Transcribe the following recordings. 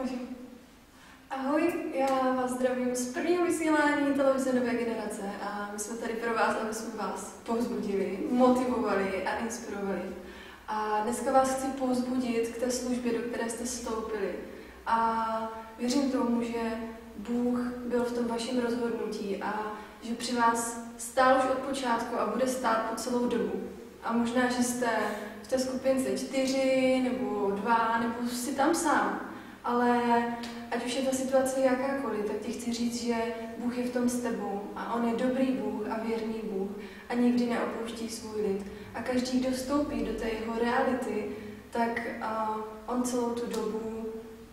Můžu. Ahoj, já vás zdravím z prvního vysílání televize Nové generace a my jsme tady pro vás, aby jsme vás povzbudili, motivovali a inspirovali. A dneska vás chci povzbudit k té službě, do které jste vstoupili. A věřím tomu, že Bůh byl v tom vašem rozhodnutí a že při vás stál už od počátku a bude stát po celou dobu. A možná, že jste v té skupince 4 nebo 2, nebo jsi tam sám. Ale ať už je ta situace jakákoliv, tak ti chci říct, že Bůh je v tom s tebou a on je dobrý Bůh a věrný Bůh a nikdy neopouští svůj lid. A každý, kdo vstoupí do té jeho reality, tak on celou tu dobu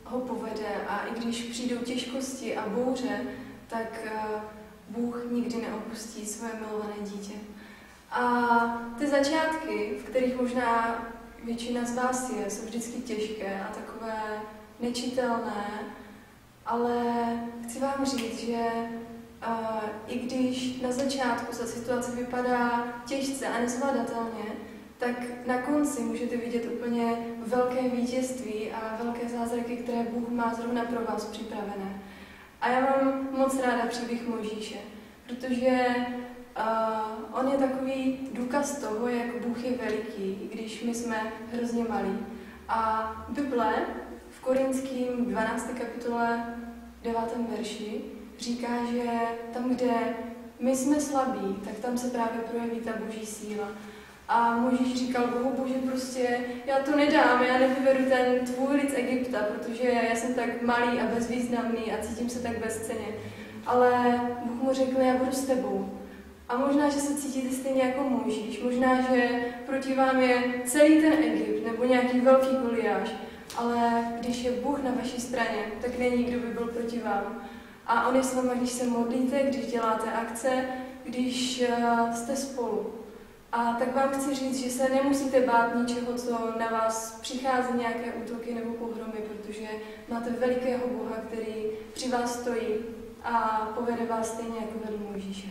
ho povede a i když přijdou těžkosti a bouře, tak Bůh nikdy neopustí svoje milované dítě. A ty začátky, v kterých možná většina z vás je, jsou vždycky těžké a takové nečitelné, ale chci vám říct, že i když na začátku ta situace vypadá těžce a nezvladatelně, tak na konci můžete vidět úplně velké vítězství a velké zázraky, které Bůh má zrovna pro vás připravené. A já mám moc ráda příběh Mojžíše, protože on je takový důkaz toho, jak Bůh je veliký, když my jsme hrozně malí. A Bible v Korinským 12. kapitole 9. verši říká, že tam, kde my jsme slabí, tak tam se právě projeví ta boží síla. A Mojžíš říkal Bohu, Bože, prostě já to nedám, já nevyvedu ten tvůj lid z Egypta, protože já jsem tak malý a bezvýznamný a cítím se tak bezcenně. Ale Bůh mu řekl, já budu s tebou. A možná, že se cítíte stejně jako Mojžíš, možná, že proti vám je celý ten Egypt nebo nějaký velký Goliáš, ale když je Bůh na vaší straně, tak není, kdo by byl proti vám. A on je s váma, když se modlíte, když děláte akce, když jste spolu. A tak vám chci říct, že se nemusíte bát ničeho, co na vás přichází, nějaké útoky nebo pohromy, protože máte velikého Boha, který při vás stojí a povede vás stejně jako vedl Mojžíše.